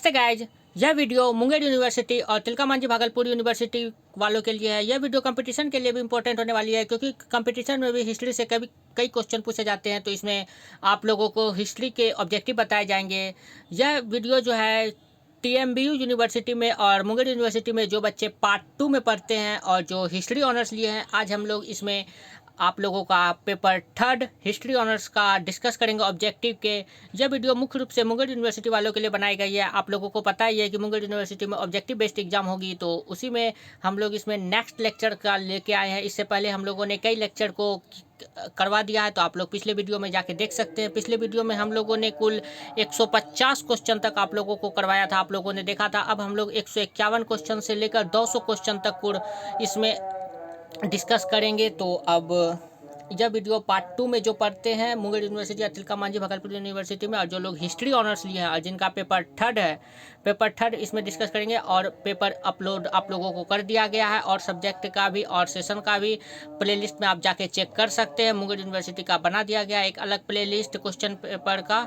नमस्ते गाइज, यह video Munger university और तिलका मांझी भागलपुर यूनिवर्सिटी वालों के लिए है। यह वीडियो कंपटीशन के लिए भी इंपॉर्टेंट होने वाली है, क्योंकि कंपटीशन में भी हिस्ट्री से कई क्वेश्चन पूछे जाते हैं। तो इसमें आप लोगों को हिस्ट्री के ऑब्जेक्टिव बताए जाएंगे। यह वीडियो जो है TMBU यूनिवर्सिटी में और मुंगेर यूनिवर्सिटी में जो बच्चे पार्ट 2 में पढ़ते हैं और जो हिस्ट्री ऑनर्स लिए हैं, आज हम लोग इसमें आप लोगों का पेपर 3 हिस्ट्री ऑनर्स का डिस्कस करेंगे ऑब्जेक्टिव के। यह वीडियो मुख्य रूप से मुंगेर यूनिवर्सिटी वालों के लिए बनाई गई है। आप लोगों को पता ही है कि मुंगेर यूनिवर्सिटी में ऑब्जेक्टिव बेस्ड एग्जाम होगी, तो उसी में हम लोग इसमें नेक्स्ट लेक्चर का लेके आए हैं। इससे पहले हम लोगों ने कई लेक्चर को करवा दिया है, तो आप लोग पिछले वीडियो में जाके देख सकते हैं। पिछले वीडियो में हम लोगों ने कुल 150 क्वेश्चन तक आप लोगों को करवाया था, आप लोगों ने देखा था। अब हम लोग 151 क्वेश्चन से लेकर 200 क्वेश्चन तक कुल इसमें डिस्कस करेंगे। तो अब यह वीडियो पार्ट 2 में जो पढ़ते हैं मुंगेर यूनिवर्सिटी या तिलका मांझी भागलपुर यूनिवर्सिटी में, और जो लोग हिस्ट्री ऑनर्स लिए हैं और जिनका पेपर 3 है, पेपर 3 इसमें डिस्कस करेंगे। और पेपर अपलोड आप लोगों को कर दिया गया है, और सब्जेक्ट का भी और सेशन का भी प्लेलिस्ट में आप जाके चेक कर सकते हैं। मुंगेर यूनिवर्सिटी का बना दिया गया एक अलग प्लेलिस्ट क्वेश्चन पेपर का,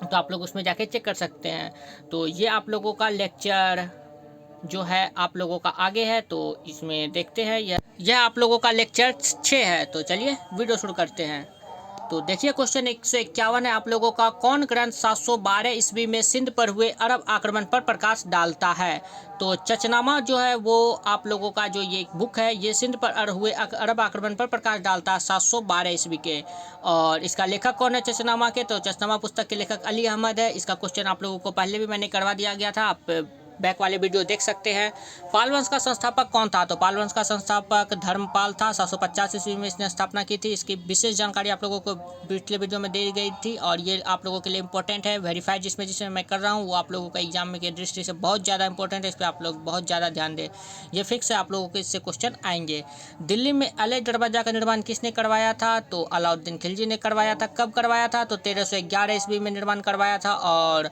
तो आप लोग उसमें जाके चेक कर सकते हैं। तो ये आप लोगों का लेक्चर जो है आप लोगों का आगे है, तो इसमें देखते हैं। यह आप लोगों का लेक्चर 6 है। तो चलिए वीडियो शुरू करते हैं। तो देखिए क्वेश्चन 151 है आप लोगों का, कौन ग्रंथ 712 ईस्वी में सिंध पर हुए अरब आक्रमण पर प्रकाश डालता है? तो चचनामा जो है वो आप लोगों का जो ये बुक है, ये सिंध पर हुए अरब आक्रमण पर प्रकाश डालता है 712 ईस्वी के। और इसका लेखक कौन है चचनामा के? तो चचनामा पुस्तक के लेखक अली अहमद है। इसका क्वेश्चन आप लोगों को पहले भी मैंने करवा दिया गया था, आप बैक वाले वीडियो देख सकते हैं। पाल वंश का संस्थापक कौन था? तो पाल वंश का संस्थापक धर्मपाल था। 750 ईस्वी में इसने स्थापना की थी। इसकी विशेष जानकारी आप लोगों को पिछले वीडियो में दी गई थी, और ये आप लोगों के लिए इंपॉर्टेंट है। वेरीफाइड जिसमें मैं कर रहा हूँ वो आप लोगों का एग्जाम में की दृष्टि से बहुत ज़्यादा इंपॉर्टेंट है। इस पर आप लोग बहुत ज़्यादा ध्यान दें, ये फिक्स है, आप लोगों के इससे क्वेश्चन आएंगे। दिल्ली में अलग दरवाजा का निर्माण किसने करवाया था? तो अलाउद्दीन खिलजी ने करवाया था। कब करवाया था? तो 1311 ईस्वी में निर्माण करवाया था। और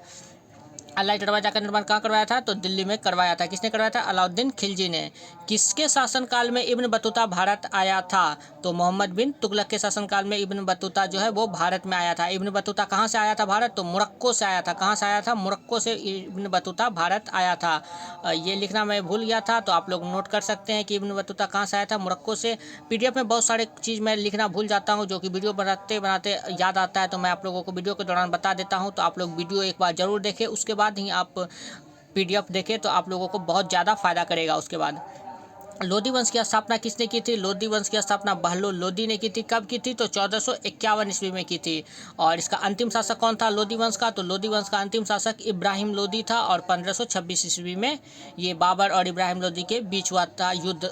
अलाई दरवाजा का निर्माण कहाँ करवाया था? तो दिल्ली में करवाया था। किसने करवाया था? अलाउद्दीन खिलजी ने। किसके शासनकाल में इब्न बतूता भारत आया था? तो मोहम्मद बिन तुगलक के शासनकाल में इब्न बतूता जो है वो भारत में आया था। इब्न बतूता कहाँ से आया था भारत? तो मोरक्को से आया था। कहाँ से आया था? मोरक्को से इब्न बतूता भारत आया था। ये लिखना मैं भूल गया था, तो आप लोग नोट कर सकते हैं कि इब्न बतूता कहाँ से आया था? मोरक्को से। PDF में बहुत सारे चीज़ मैं लिखना भूल जाता हूँ, जो कि वीडियो बनाते बनाते याद आता है, तो मैं आप लोगों को वीडियो के दौरान बता देता हूँ। तो आप लोग वीडियो एक बार ज़रूर देखें, उसके बाद ही आप PDF देखें, तो आप लोगों को बहुत ज़्यादा फायदा करेगा। उसके बाद लोधी वंश की स्थापना किसने की थी? लोधी वंश की स्थापना बहलोल लोधी ने की थी। कब की थी? तो 1451 ईस्वी में की थी। और इसका अंतिम शासक कौन था लोधी वंश का? तो लोधी वंश का अंतिम शासक इब्राहिम लोधी था, और 1526 ईस्वी में ये बाबर और इब्राहिम लोधी के बीच हुआ था युद्ध।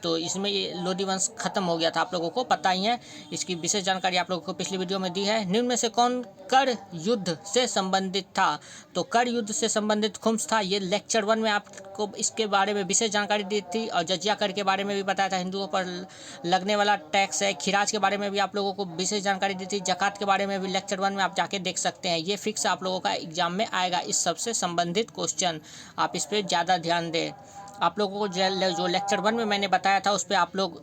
तो इसमें ये लोधी वंश खत्म हो गया था, आप लोगों को पता ही है। इसकी विशेष जानकारी आप लोगों को पिछली वीडियो में दी है। निम्न में से कौन कर युद्ध से संबंधित था? तो कर युद्ध से संबंधित खुम्स था। ये लेक्चर 1 में आपको इसके बारे में विशेष जानकारी दी थी, और जजिया कर के बारे में भी बताया था, हिंदुओं पर लगने वाला टैक्स है। खिराज के बारे में भी आप लोगों को विशेष जानकारी दी थी। जकात के बारे में भी लेक्चर 1 में आप जाके देख सकते हैं। ये फिक्स आप लोगों का एग्जाम में आएगा, इस सबसे संबंधित क्वेश्चन, आप इस पर ज़्यादा ध्यान दें। आप लोगों को जो लेक्चर 1 में मैंने बताया था उस पर आप लोग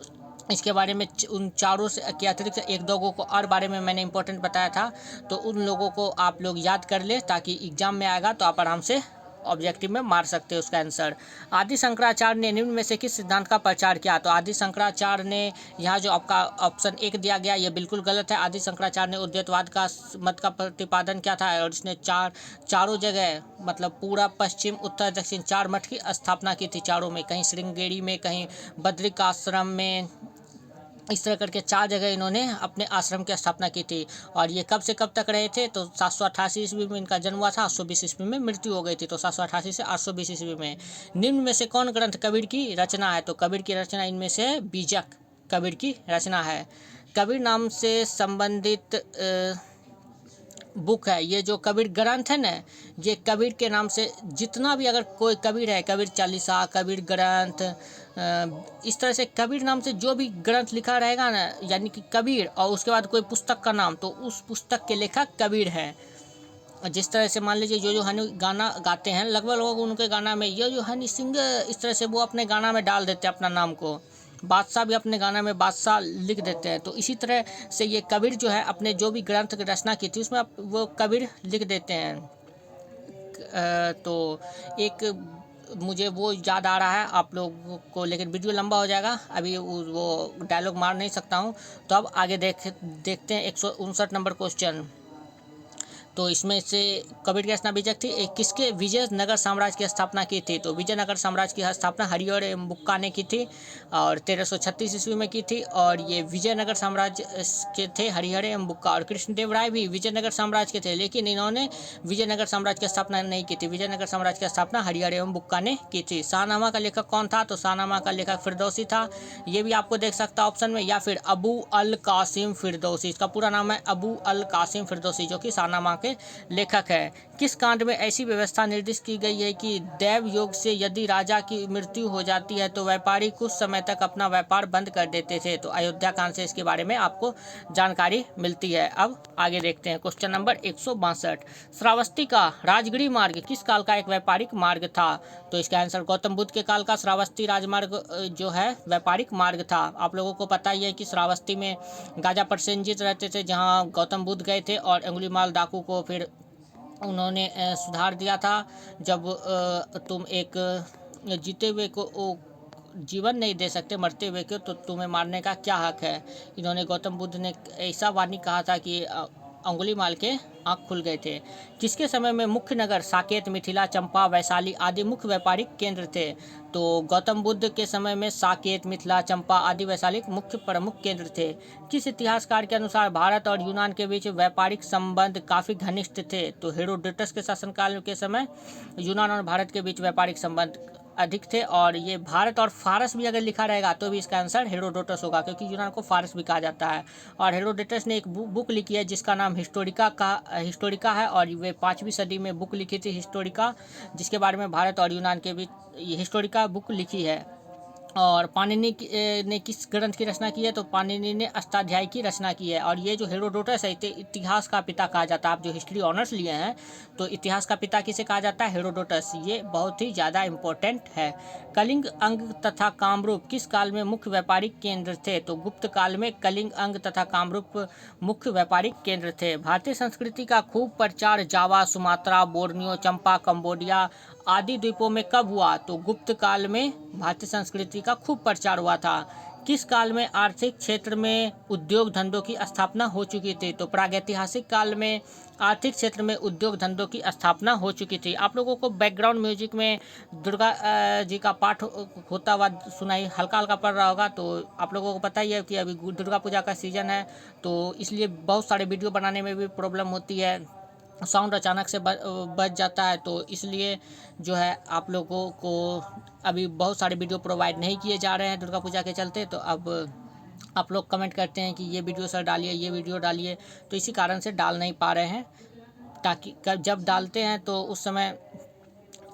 इसके बारे में उन चारों से के अतिरिक्त एक दो को और बारे में मैंने इंपॉर्टेंट बताया था, तो उन लोगों को आप लोग याद कर ले, ताकि एग्जाम में आएगा तो आप आराम से ऑब्जेक्टिव में मार सकते हो उसका आंसर। आदि शंकराचार्य ने निम्न में से किस सिद्धांत का प्रचार किया? तो आदि शंकराचार्य ने, यहाँ जो आपका ऑप्शन 1 दिया गया ये बिल्कुल गलत है। आदि शंकराचार्य ने उद्वैतवाद का मत का प्रतिपादन किया था, और इसने चारों जगह, मतलब पूरा पश्चिम उत्तर दक्षिण 4 मठ की स्थापना की थी। चारों में, कहीं श्रृंगेरी में, कहीं बद्रिकाश्रम में, इस तरह करके 4 जगह इन्होंने अपने आश्रम की स्थापना की थी। और ये कब से कब तक रहे थे? तो 788 ईस्वी में इनका जन्म हुआ था, 820 ईस्वी में मृत्यु हो गई थी। तो 788 से 820 ईस्वी में। निम्न में से कौन ग्रंथ कबीर की रचना है? तो कबीर की रचना इनमें से बीजक कबीर की रचना है। कबीर नाम से संबंधित बुक है। ये जो कबीर ग्रंथ है ना, ये कबीर के नाम से जितना भी अगर कोई कबीर है, कबीर चालीसा, कबीर ग्रंथ, इस तरह से कबीर नाम से जो भी ग्रंथ लिखा रहेगा ना, यानी कि कबीर और उसके बाद कोई पुस्तक का नाम, तो उस पुस्तक के लेखक कबीर है। जिस तरह से मान लीजिए जो हनी गाना गाते हैं, लगभग लोग उनके गाना में जो हनी सिंह, इस तरह से वो अपने गाना में डाल देते हैं अपना नाम को। बादशाह भी अपने गाना में बादशाह लिख देते हैं। तो इसी तरह से ये कबीर जो है अपने जो भी ग्रंथ की रचना की थी उसमें वो कबीर लिख देते हैं। तो एक मुझे वो याद आ रहा है आप लोगों को, लेकिन वीडियो लंबा हो जाएगा, अभी वो डायलॉग मार नहीं सकता हूँ। तो अब आगे देखते हैं 159 नंबर क्वेश्चन। तो इसमें से कबीर की रचना बीजक थी। किसके विजयनगर साम्राज्य की स्थापना की थी? तो विजयनगर साम्राज्य की स्थापना हरिहर एवं बुक्का ने की थी और 1336 ईस्वी में की थी। और ये विजयनगर साम्राज्य के थे हरिहर एवं बुक्का। और कृष्णदेव राय भी विजयनगर साम्राज्य के थे, लेकिन इन्होंने विजयनगर साम्राज्य की स्थापना नहीं की थी। विजयनगर साम्राज्य की स्थापना हरिहर एवं बुक्का ने की थी। शाहनामा का लेखक कौन था? तो शाहनामा का लेखक फिरदौसी था। ये भी आपको देख सकता है ऑप्शन में, या फिर अबू अल कासिम फिरदौसी। इसका पूरा नाम है अबू अल कासिम फिरदौसी, जो कि शाहनामा के लेखक है। किस कांड में ऐसी व्यवस्था निर्दिष्ट की गई है कि दैव योग से यदि राजा की मृत्यु हो जाती है तो व्यापारी कुछ समय तक अपना व्यापार बंद कर देते थे? तो अयोध्या कांड से इसके बारे में आपको जानकारी मिलती है। अब आगे देखते हैं क्वेश्चन नंबर 162। श्रावस्ती का राजगिरी मार्ग किस काल का एक व्यापारिक मार्ग था? तो इसका आंसर गौतम बुद्ध के काल का श्रावस्ती राजमार्ग जो है व्यापारिक मार्ग था। आप लोगों को पता ही है कि श्रावस्ती में गाजा प्रसेनजीत रहते थे, जहां गौतम बुद्ध गए थे और अंगुलीमाल डाकू को फिर उन्होंने सुधार दिया था। जब तुम एक जीते हुए को जीवन नहीं दे सकते, मरते हुए को, तो तुम्हें मारने का क्या हक है? इन्होंने गौतम बुद्ध ने ऐसा वाणी कहा था कि अंगुलीमाल के आँख खुल गए थे। किसके समय में मुख्य नगर साकेत, मिथिला, चंपा, वैशाली आदि मुख्य व्यापारिक केंद्र थे? तो गौतम बुद्ध के समय में साकेत, मिथिला, चंपा आदि वैशाली मुख्य प्रमुख केंद्र थे। किस इतिहासकार के अनुसार भारत और यूनान के बीच व्यापारिक संबंध काफ़ी घनिष्ठ थे? तो हेरोडोटस के शासनकाल के समय यूनान और भारत के बीच व्यापारिक संबंध अधिक थे। और ये भारत और फारस भी अगर लिखा रहेगा तो भी इसका आंसर हेरोडोटस होगा, क्योंकि यूनान को फारस भी कहा जाता है। और हेरोडोटस ने एक बुक लिखी है जिसका नाम हिस्टोरिका है, और वे 5वीं सदी में बुक लिखी थी हिस्टोरिका, जिसके बारे में भारत और यूनान के बीच ये हिस्टोरिका बुक लिखी है। और पाणिनि ने किस ग्रंथ की रचना की है? तो पाणिनि ने अष्टाध्यायी की रचना की है। और ये जो हेरोडोटस है इतिहास का पिता कहा जाता है। आप जो हिस्ट्री ऑनर्स लिए हैं तो इतिहास का पिता किसे कहा जाता है? हेरोडोटस। ये बहुत ही ज़्यादा इम्पोर्टेंट है। कलिंग, अंग तथा कामरूप किस काल में मुख्य व्यापारिक केंद्र थे? तो गुप्त काल में कलिंग, अंग तथा कामरूप मुख्य व्यापारिक केंद्र थे। भारतीय संस्कृति का खूब प्रचार जावा, सुमात्रा, बोर्नियो, चंपा, कंबोडिया आदि द्वीपों में कब हुआ? तो गुप्त काल में भारतीय संस्कृति का खूब प्रचार हुआ था। किस काल में आर्थिक क्षेत्र में उद्योग धंधों की स्थापना हो चुकी थी? तो प्रागैतिहासिक काल में आर्थिक क्षेत्र में उद्योग धंधों की स्थापना हो चुकी थी। आप लोगों को बैकग्राउंड म्यूजिक में दुर्गा जी का पाठ होता हुआ सुनाई हल्का हल्का पड़ रहा होगा। तो आप लोगों को पता ही है कि अभी दुर्गा पूजा का सीज़न है, तो इसलिए बहुत सारे वीडियो बनाने में भी प्रॉब्लम होती है, साउंड अचानक से बच जाता है। तो इसलिए जो है आप लोगों को अभी बहुत सारे वीडियो प्रोवाइड नहीं किए जा रहे हैं दुर्गा पूजा के चलते। तो अब आप लोग कमेंट करते हैं कि ये वीडियो सर डालिए, ये वीडियो डालिए, तो इसी कारण से डाल नहीं पा रहे हैं। ताकि जब डालते हैं तो उस समय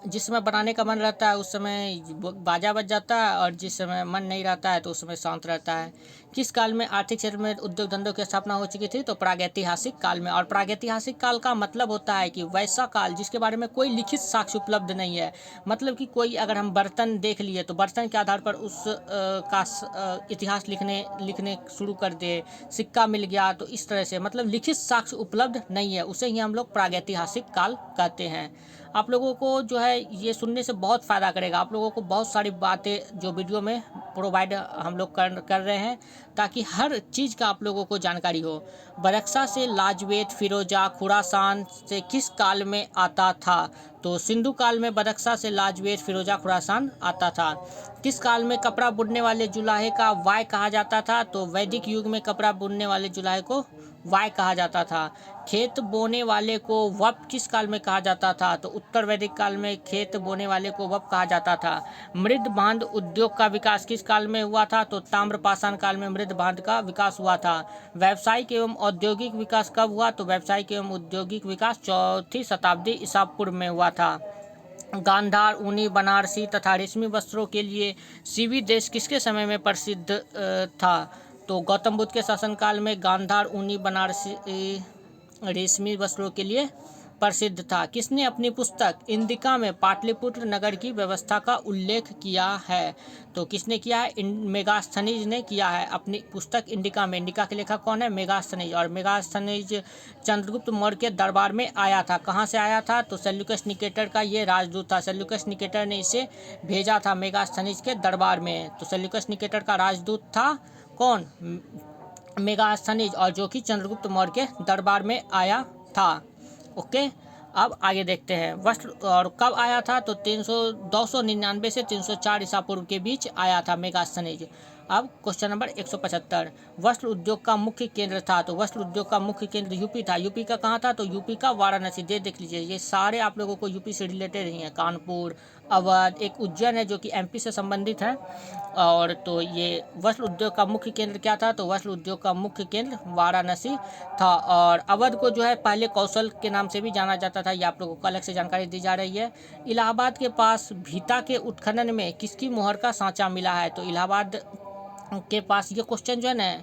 जिस समय बनाने का मन रहता है उस समय बाजा बज जाता है, और जिस समय मन नहीं रहता है तो उस समय शांत रहता है। किस काल में आर्थिक क्षेत्र में उद्योग धंधों की स्थापना हो चुकी थी? तो प्रागैतिहासिक काल में। और प्रागैतिहासिक काल का मतलब होता है कि वैसा काल जिसके बारे में कोई लिखित साक्ष्य उपलब्ध नहीं है। मतलब कि कोई अगर हम बर्तन देख लिए तो बर्तन के आधार पर उस का इतिहास लिखने शुरू कर दे, सिक्का मिल गया, तो इस तरह से मतलब लिखित साक्ष्य उपलब्ध नहीं है, उसे ही हम लोग प्रागैतिहासिक काल कहते हैं। आप लोगों को जो है ये सुनने से बहुत फ़ायदा करेगा। आप लोगों को बहुत सारी बातें जो वीडियो में प्रोवाइड हम लोग कर रहे हैं, ताकि हर चीज़ का आप लोगों को जानकारी हो। बरक्सा से लाजवेद फिरोजा खुरासान से किस काल में आता था? तो सिंधु काल में बरक्सा से लाजवेद फिरोजा खुरासान आता था। किस काल में कपड़ा बुनने वाले जुलाहे का वाय कहा जाता था? तो वैदिक युग में कपड़ा बुनने वाले जुलाहे को वाय कहा जाता था। खेत बोने वाले को वप किस काल में कहा जाता था? तो उत्तर वैदिक काल में खेत बोने वाले को वप कहा जाता था। मृद बांध उद्योग का विकास किस काल में हुआ था? तो ताम्रपाषाण काल में मृद बांध का विकास हुआ था। व्यावसायिक एवं औद्योगिक विकास कब हुआ? तो व्यावसायिक एवं औद्योगिक विकास 4वीं शताब्दी ईसा पूर्व में हुआ था। गांधार, ऊनी, बनारसी तथा रेशमी वस्त्रों के लिए सीवी देश किसके समय में प्रसिद्ध था? तो गौतम बुद्ध के शासनकाल में गांधार, ऊनी, बनारसी, रेशमी वस्त्रों के लिए प्रसिद्ध था। किसने अपनी पुस्तक इंदिका में पाटलिपुत्र नगर की व्यवस्था का उल्लेख किया है? तो किसने किया है? मेगास्थनीज ने किया है अपनी पुस्तक इंडिका में। इंडिका के लेखक कौन है? मेगास्थनीज। और मेगास्थनीज चंद्रगुप्त मौर्य के दरबार में आया था। कहाँ से आया था? तो सेल्यूकस निकेटर का ये राजदूत था। सेल्यूकस निकेटर ने इसे भेजा था मेगास्थनीज के दरबार में। तो सेल्यूकस निकेटर का राजदूत था कौन? मेगास्थनीज, और जो कि चंद्रगुप्त मौर्य के दरबार में आया था। ओके, अब आगे देखते हैं वस्त्र। और कब आया था? तो 299 से 304 ईसा पूर्व के बीच आया था मेगास्थनीज। अब क्वेश्चन नंबर 175, वस्त्र उद्योग का मुख्य केंद्र था। तो वस्त्र उद्योग का मुख्य केंद्र यूपी था। यूपी का कहाँ था? तो यूपी का वाराणसी। देख लीजिए, ये सारे आप लोगों को यूपी से रिलेटेड ही हैं। कानपुर, अवध, एक उज्जैन है जो कि एमपी से संबंधित है। और तो ये वस्त्र उद्योग का मुख्य केंद्र क्या था? तो वस्त्र उद्योग का मुख्य केंद्र वाराणसी था। और अवध को जो है पहले कौशल के नाम से भी जाना जाता था। ये आप लोगों को अलग से जानकारी दी जा रही है। इलाहाबाद के पास भीता के उत्खनन में किसकी मोहर का सांचा मिला है? तो इलाहाबाद के पास, ये क्वेश्चन जो है ना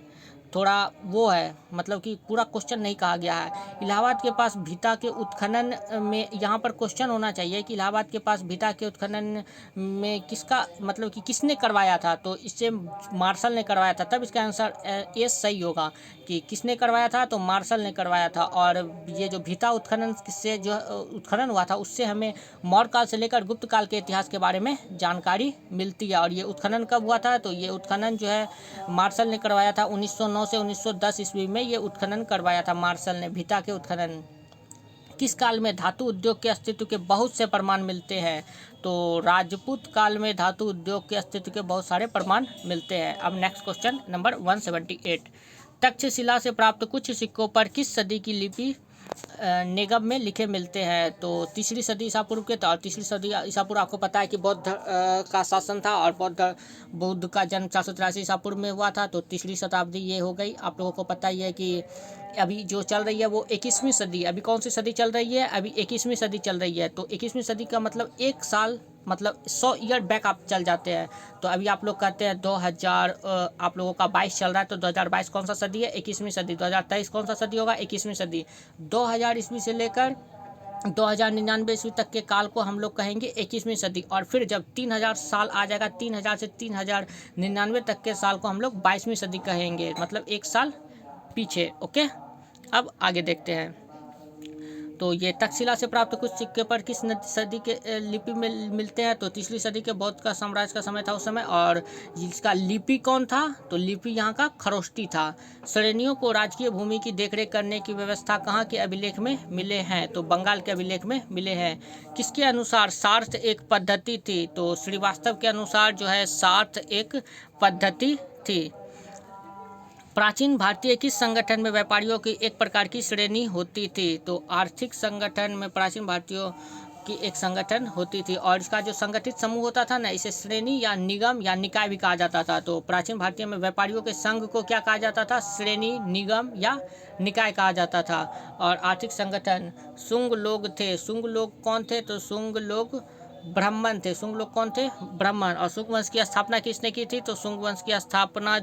थोड़ा वो है, मतलब कि पूरा क्वेश्चन नहीं कहा गया है। इलाहाबाद के पास भीता के उत्खनन में, यहाँ पर क्वेश्चन होना चाहिए कि इलाहाबाद के पास भीता के उत्खनन में किसका, मतलब कि किसने करवाया था? तो इससे मार्शल ने करवाया था। तब इसका आंसर ए सही होगा कि किसने करवाया था? तो मार्शल ने करवाया था। और ये जो भीता उत्खनन से जो उत्खनन हुआ था, उससे हमें मौर्य काल से लेकर गुप्त काल के इतिहास के बारे में जानकारी मिलती है। और ये उत्खनन कब हुआ था? तो ये उत्खनन जो है मार्शल ने करवाया था। 1909 से 1910 ईस्वी में ये उत्खनन करवाया था मार्शल ने, भीता के उत्खनन। किस काल में धातु उद्योग के अस्तित्व के बहुत से प्रमाण मिलते हैं? तो राजपूत काल में धातु उद्योग के अस्तित्व के बहुत सारे प्रमाण मिलते हैं। अब नेक्स्ट क्वेश्चन नंबर 178, तक्षशिला से प्राप्त कुछ सिक्कों पर किस सदी की लिपि निगम में लिखे मिलते हैं? तो तीसरी सदी ईसा पूर्व के। और तीसरी सदी ईसा पूर्व आपको पता है कि बौद्ध का शासन था, और बुद्ध का जन्म 483 ईसा पूर्व में हुआ था। तो तीसरी शताब्दी ये हो गई। आप लोगों को पता ही है कि अभी जो चल रही है वो 21वीं सदी। अभी कौन सी सदी चल रही है? अभी 21वीं सदी चल रही है। तो 21वीं सदी का मतलब एक साल, मतलब 100 ईयर बैक आप चल जाते हैं। तो अभी आप लोग कहते हैं 2000, आप लोगों का 22 चल रहा है, तो 2022 कौन सा सदी है? 21वीं सदी। 2023 कौन सा सदी होगा? 21वीं सदी। 2000 ईस्वी से लेकर 2099 ईस्वी तक के काल को हम लोग कहेंगे 21वीं सदी। और फिर जब 3000 साल आ जाएगा, 3000 से 3099 तक के साल को हम लोग 22वीं सदी कहेंगे, मतलब एक साल पीछे। ओके, अब आगे देखते हैं। तो ये तक्षशिला से प्राप्त कुछ सिक्के पर किस सदी के लिपि में मिलते हैं? तो तीसरी सदी के बौद्ध का साम्राज्य का समय था उस समय। और इसका लिपि कौन था? तो लिपि यहाँ का खरोष्टी था। श्रेणियों को राजकीय भूमि की देखरेख करने की व्यवस्था कहाँ के अभिलेख में मिले हैं? तो बंगाल के अभिलेख में मिले हैं। किसके अनुसार सार्थ एक पद्धति थी? तो श्रीवास्तव के अनुसार जो है सार्थ एक पद्धति थी। प्राचीन भारतीय किस संगठन में व्यापारियों की एक प्रकार की श्रेणी होती थी? तो आर्थिक संगठन में प्राचीन भारतीयों की एक संगठन होती थी। और इसका जो संगठित समूह होता था ना, इसे श्रेणी या निगम या निकाय भी कहा जाता था। तो प्राचीन भारतीय में व्यापारियों के संघ को क्या कहा जाता था? श्रेणी, निगम या निकाय कहा जाता था। और आर्थिक संगठन शुंग लोग थे। शुंग लोग कौन थे? तो शुंग लोग ब्राह्मण थे। शुंग लोग कौन थे? ब्राह्मण। और शुंग वंश की स्थापना किसने की थी? तो शुंग वंश की स्थापना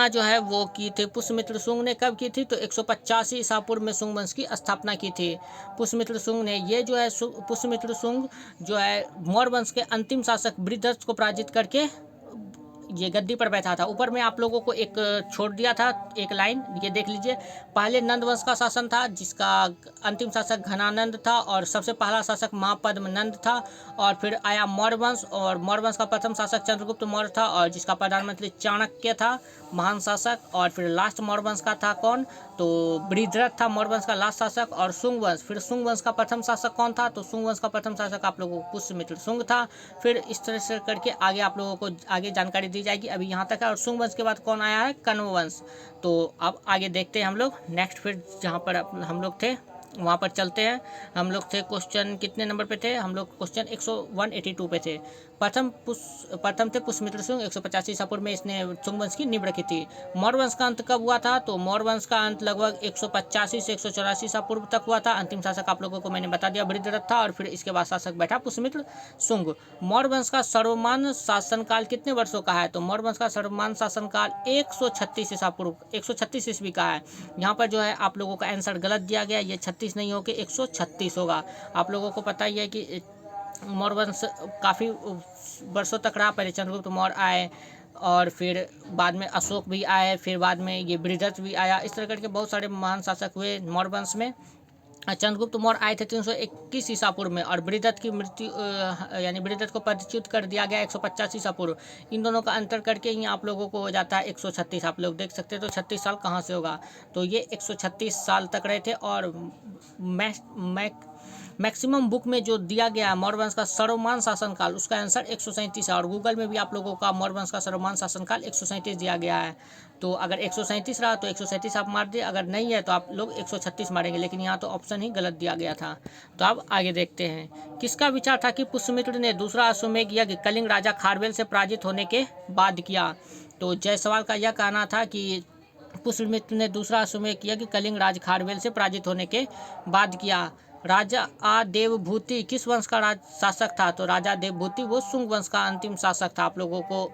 जो है वो की थी पुष्यमित्र शुंग ने। कब की थी? तो 185 ईसा पूर्व में शुंग वंश की स्थापना की थी पुष्यमित्र शुंग ने। ये जो है पुष्यमित्र शुंग जो है मौर्य वंश के अंतिम शासक बृहद्रथ को पराजित करके ये गद्दी पर बैठा था। ऊपर में आप लोगों को एक छोड़ दिया था एक लाइन, ये देख लीजिए। पहले नंद वंश का शासन था, जिसका अंतिम शासक घनानंद था, और सबसे पहला शासक महापद्मनंद था। और फिर आया मौर्य वंश, और मौर्य वंश का प्रथम शासक चंद्रगुप्त मौर्य था, और जिसका प्रधानमंत्री चाणक्य था, महान शासक। और फिर लास्ट मौर्य वंश का था कौन? तो बृहद्रथ था मौर्य वंश का लास्ट शासक। और शुंग वंश, फिर शुंग वंश का प्रथम शासक कौन था? तो शुंग वंश का प्रथम शासक आप लोगों को पुष्यमित्र शुंग था। फिर इस तरह से करके आगे आप लोगों को आगे जानकारी दी जाएगी। अभी यहाँ तक है। और शुंग वंश के बाद कौन आया है? कण्व वंश। तो अब आगे देखते हैं हम लोग नेक्स्ट। फिर जहाँ पर हम लोग थे वहाँ पर चलते हैं। हम लोग थे क्वेश्चन कितने नंबर पे थे? हम लोग क्वेश्चन 182 पे थे। प्रथम थे पुष्यमित्र शुंग, 185 ईसा पूर्व में इसने शुंग वंश की नींव रखी थी। मौर्य वंश का अंत कब हुआ था? तो मौर्य वंश का अंत लगभग 185 से 184 ईसा पूर्व तक हुआ था। अंतिम शासक आप लोगों को मैंने बता दिया बृहद्रथ था, और फिर इसके बाद शासक बैठा पुष्यमित्र शुंग। मौर्य वंश का सर्वमान्य शासनकाल कितने वर्षों का है? तो मौर्य वंश का सर्वमान्य शासनकाल 136 ईसा पूर्व 136 ईस्वी का है। यहाँ पर जो है आप लोगों का आंसर गलत दिया गया। ये 36 136 नहीं होकर 136 होगा। आप लोगों को पता ही है कि मौर्य वंश काफ़ी वर्षों तक रहा। पहले चंद्रगुप्त मौर्य आए और फिर बाद में अशोक भी आए, फिर बाद में ये बृहदत्त भी आया। इस तरह करके बहुत सारे महान शासक हुए मौर्य वंश में। चंद्रगुप्त मौर्य आए थे 321 ईसा पूर्व में, और बृहदत्त की मृत्यु यानी बृहदत्त को पदच्युत कर दिया गया 150 ईसा पूर्व। इन दोनों का अंतर करके ही आप लोगों को हो जाता है 136। आप लोग देख सकते हैं, तो 36 साल कहाँ से होगा, तो ये 136 साल तक रहे थे। और मैक्सिमम बुक में जो दिया गया है मौर्य वंश का सर्वमान्य शासनकाल, उसका आंसर 137 है। और गूगल में भी आप लोगों का मौर्य वंश का सर्वमान्य शासनकाल 137 दिया गया है। तो अगर 137 रहा तो 137 आप मार दिए, अगर नहीं है तो आप लोग 136 मारेंगे, लेकिन यहाँ तो ऑप्शन ही गलत दिया गया था। तो अब आगे देखते हैं, किसका विचार था कि पुष्यमित्र ने दूसरा अश्वमेध यज्ञ कलिंग राजा खारवेल से पराजित होने के बाद किया। तो जायसवाल का यह कहना था कि पुष्यमित्र ने दूसरा अश्वमेध यज्ञ कलिंग राज खारवेल से पराजित होने के बाद किया। राजा देवभूति किस वंश का शासक था, तो राजा देवभूति वो शुंग वंश का अंतिम शासक था। आप लोगों को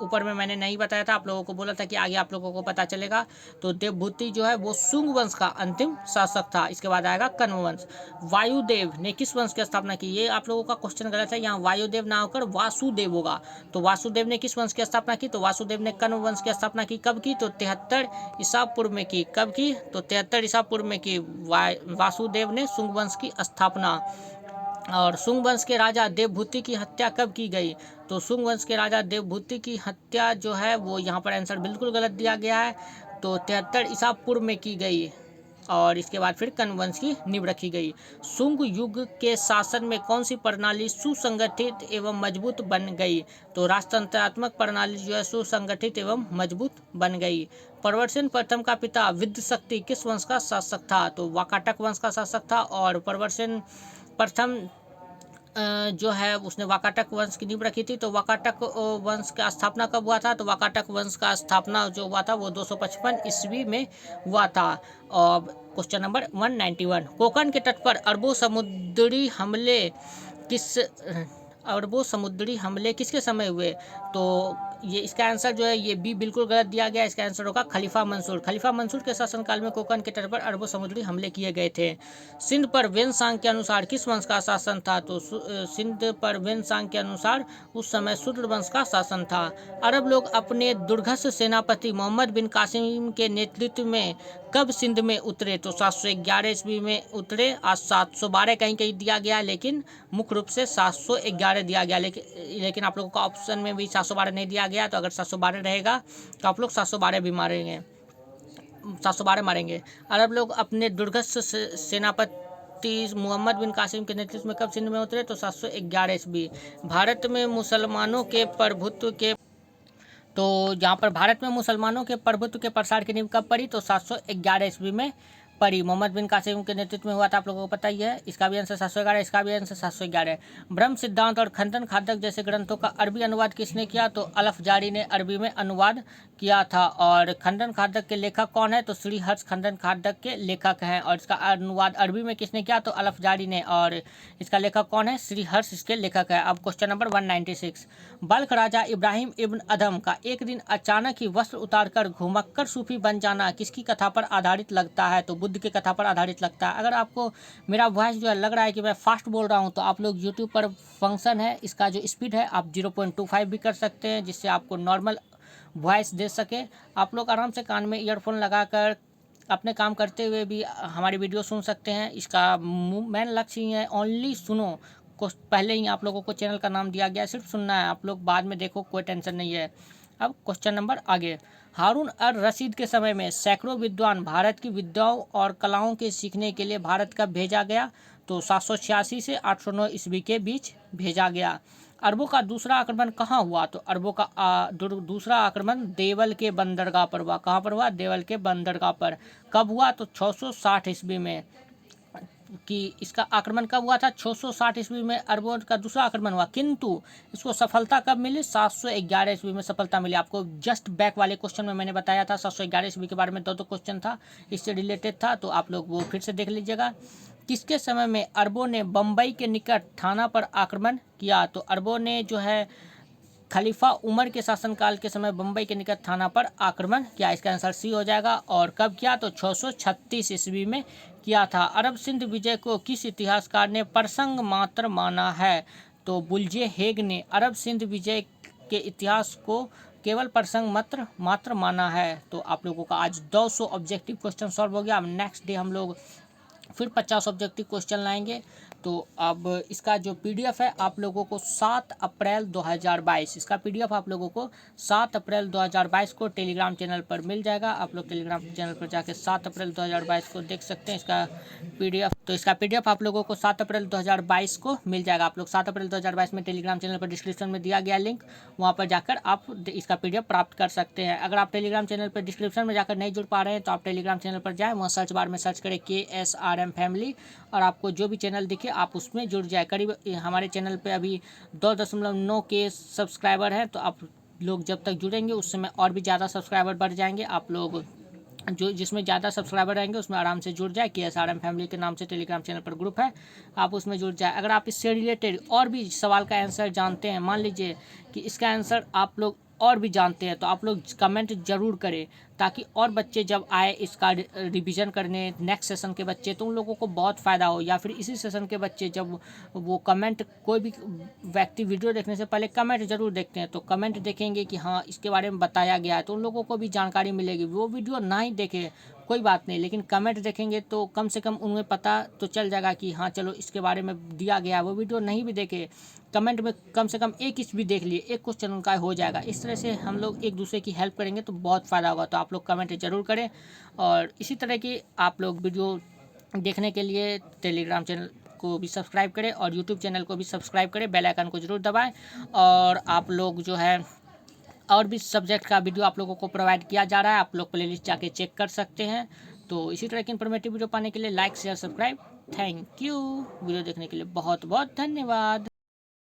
ऊपर में मैंने नहीं बताया था, आप लोगों को बोला था कि आगे आप लोगों को पता चलेगा। तो देवभूति जो है वो शुंग वंश का अंतिम शासक था। इसके बाद आएगा कण्व वंश। वायुदेव ने किस वंश की स्थापना की, ये आप लोगों का क्वेश्चन गलत है, यहाँ वायुदेव ना होकर वासुदेव होगा। तो वासुदेव ने किस वंश की स्थापना की, तो वासुदेव ने कण्व वंश की स्थापना की। कब की, तो 73 ईसा पूर्व में की। कब की, तो 73 ईसा पूर्व में की। वासुदेव ने शुंग वंश की स्थापना। और शुंग वंश के राजा देवभूति की हत्या कब की गई, तो शुंग वंश के राजा देवभूति की हत्या जो है वो यहाँ पर आंसर बिल्कुल गलत दिया गया है। तो 73 ईसा पूर्व में की गई। और इसके बाद फिर कण्व वंश की नींव रखी गई। शुंग युग के शासन में कौन सी प्रणाली सुसंगठित एवं मजबूत बन गई, तो राजतंत्रात्मक प्रणाली जो है सुसंगठित एवं मजबूत बन गई। प्रवर्षण प्रथम का पिता विद्युशक्ति किस वंश का शासक था, तो वाकाटक वंश का शासक था। और प्रवर्षण प्रथम जो है उसने वाकाटक वंश की नींव रखी थी। तो वाकाटक वंश का स्थापना कब हुआ था, तो वाकाटक वंश का स्थापना जो हुआ था वो 255 ईस्वी में हुआ था। और क्वेश्चन नंबर 191, कोकण के तट पर अरबों समुद्री हमले किसके समय हुए, तो ये इसका आंसर जो है ये बी बिल्कुल गलत दिया गया। इसका आंसर होगा खलीफा मंसूर। खलीफा मंसूर के शासनकाल में कोकण के तट पर अरबों समुद्री हमले किए गए थे। सिंध पर वेनसांग के अनुसार किस वंश का शासन था, तो सिंध पर वेनसांग के अनुसार उस समय शूद्र वंश का शासन था। अरब लोग अपने दुर्धर्ष सेनापति मोहम्मद बिन कासिम के नेतृत्व में कब सिंध में उतरे, तो 711 ईस्वी में उतरे। आज 712 कहीं कहीं दिया गया, लेकिन मुख्य रूप से 711 दिया गया। लेकिन आप लोगों का ऑप्शन में भी 712 नहीं दिया गया। तो अगर 712 रहेगा तो आप लोग 712 भी मारेंगे, 712 मारेंगे। अरब लोग अपने दुर्धर्ष सेनापति मोहम्मद बिन कासिम के नेतृत्व में कब सिंध में उतरे, तो 711 ईस्वी। भारत में मुसलमानों के प्रभुत्व के जहाँ पर भारत में मुसलमानों के प्रभुत्व के प्रसार की नींव कब पड़ी, तो 711 ईस्वी में पड़ी। मोहम्मद बिन कासिम के नेतृत्व में हुआ था, आप लोगों को पता ही है। इसका भी आंसर 711, इसका भी आंसर 711। ब्रह्म सिद्धांत और खंडन खादक जैसे ग्रंथों का अरबी अनुवाद किसने किया, तो अलफ जारी ने अरबी में अनुवाद किया था। और खंडन खादक के लेखक कौन है, तो श्री हर्ष खंडन खादक के लेखक हैं। और इसका अनुवाद अरबी में किसने किया, तो अलफ जारी ने। और इसका लेखक कौन है, श्री हर्ष इसके लेखक है। अब क्वेश्चन नंबर 196, बल्ख राजा इब्राहिम इब्न अदम का एक दिन अचानक ही वस्त्र उतारकर घुमक्कर सूफी बन जाना किसकी कथा पर आधारित लगता है, तो बुद्ध की कथा पर आधारित लगता है। अगर आपको मेरा वॉइस जो है लग रहा है कि मैं फास्ट बोल रहा हूँ, तो आप लोग यूट्यूब पर फंक्शन है, इसका जो स्पीड है आप 0.25 भी कर सकते हैं, जिससे आपको नॉर्मल वॉइस दे सके। आप लोग आराम से कान में ईयरफोन लगाकर अपने काम करते हुए भी हमारी वीडियो सुन सकते हैं। इसका मेन लक्ष्य ही है ओनली सुनो। पहले ही आप लोगों को चैनल का नाम दिया गया, सिर्फ सुनना है, आप लोग बाद में देखो, कोई टेंशन नहीं है। अब क्वेश्चन नंबर आगे, हारून अर रशीद के समय में सैकड़ों विद्वान भारत की विद्याओं और कलाओं के सीखने के लिए भारत कब भेजा गया, तो 786 से 809 ईस्वी के बीच भेजा गया। अरबों का दूसरा आक्रमण कहाँ हुआ, तो अरबों का दूसरा आक्रमण देवल के बंदरगाह पर हुआ। कहाँ पर हुआ, देवल के बंदरगाह पर। कब हुआ, तो 660 ईस्वी में। कि इसका आक्रमण कब हुआ था, 660 ईस्वी में अरबों का दूसरा आक्रमण हुआ, किंतु इसको सफलता कब मिली, 711 ईस्वी में सफलता मिली। आपको जस्ट बैक वाले क्वेश्चन में मैंने बताया था 711 ईस्वी के बारे में, दो क्वेश्चन था इससे रिलेटेड था, तो आप लोग वो फिर से देख लीजिएगा। किसके समय में अरबों ने बम्बई के निकट थाना पर आक्रमण किया, तो अरबों ने जो है खलीफा उमर के शासनकाल के समय बम्बई के निकट थाना पर आक्रमण किया। इसका आंसर सी हो जाएगा। और कब किया, तो 636 ईस्वी में किया था? अरब सिंध विजय को किस इतिहासकार ने प्रसंग मात्र माना है? तो बुल्जे हेग ने अरब सिंध विजय के इतिहास को केवल प्रसंग मात्र माना है। तो आप लोगों का आज 200 ऑब्जेक्टिव क्वेश्चन सॉल्व हो गया। अब नेक्स्ट डे हम लोग फिर 50 ऑब्जेक्टिव क्वेश्चन लाएंगे। तो अब इसका जो पीडीएफ है आप लोगों को 7 अप्रैल 2022 इसका पीडीएफ आप लोगों को 7 अप्रैल 2022 को टेलीग्राम चैनल पर मिल जाएगा। आप लोग टेलीग्राम चैनल पर जाके 7 अप्रैल 2022 को देख सकते हैं इसका पीडीएफ। तो इसका पीडीएफ आप लोगों को 7 अप्रैल 2022 को मिल जाएगा। आप लोग 7 अप्रैल 2022 में टेलीग्राम चैनल पर डिस्क्रिप्शन में दिया गया लिंक, वहाँ पर जाकर आप इसका पीडीएफ प्राप्त कर सकते हैं। अगर आप टेलीग्राम चैनल पर डिस्क्रिप्शन में जाकर नहीं जुड़ पा रहे हैं तो आप टेलीग्राम चैनल पर जाएँ, वहाँ सर्च बार में सर्च करें KSRM फैमिली और आपको जो भी चैनल दिखे आप उसमें जुड़ जाए। करीब हमारे चैनल पे अभी 2.9 के सब्सक्राइबर हैं। तो आप लोग जब तक जुड़ेंगे उस समय और भी ज़्यादा सब्सक्राइबर बढ़ जाएंगे। आप लोग जो जिसमें ज़्यादा सब्सक्राइबर रहेंगे उसमें आराम से जुड़ जाए। KSRM फैमिली के नाम से टेलीग्राम चैनल पर ग्रुप है, आप उसमें जुड़ जाए। अगर आप इससे रिलेटेड और भी सवाल का आंसर जानते हैं, मान लीजिए कि इसका आंसर आप लोग और भी जानते हैं, तो आप लोग कमेंट ज़रूर करें ताकि और बच्चे जब आए इसका रिवीजन करने नेक्स्ट सेशन के बच्चे, तो उन लोगों को बहुत फ़ायदा हो। या फिर इसी सेशन के बच्चे जब वो कमेंट, कोई भी व्यक्ति वीडियो देखने से पहले कमेंट ज़रूर देखते हैं, तो कमेंट देखेंगे कि हाँ इसके बारे में बताया गया है, तो उन लोगों को भी जानकारी मिलेगी। वो वीडियो ना ही देखे कोई बात नहीं, लेकिन कमेंट देखेंगे तो कम से कम उन्हें पता तो चल जाएगा कि हाँ चलो इसके बारे में दिया गया है। वो वीडियो नहीं भी देखे, कमेंट में कम से कम एक भी देख लिए, एक क्वेश्चन उनका हो जाएगा। इस तरह से हम लोग एक दूसरे की हेल्प करेंगे तो बहुत फ़ायदा होगा। तो आप लोग कमेंट ज़रूर करें और इसी तरह की आप लोग वीडियो देखने के लिए टेलीग्राम चैनल को भी सब्सक्राइब करें और यूट्यूब चैनल को भी सब्सक्राइब करें, बेल आइकन को ज़रूर दबाएं। और आप लोग जो है और भी सब्जेक्ट का वीडियो आप लोगों को प्रोवाइड किया जा रहा है, आप लोग प्लेलिस्ट जाके चेक कर सकते हैं। तो इसी तरह की इन्फॉर्मेटिव वीडियो पाने के लिए like share subscribe. Thank you. Video देखने के लिए बहुत बहुत धन्यवाद।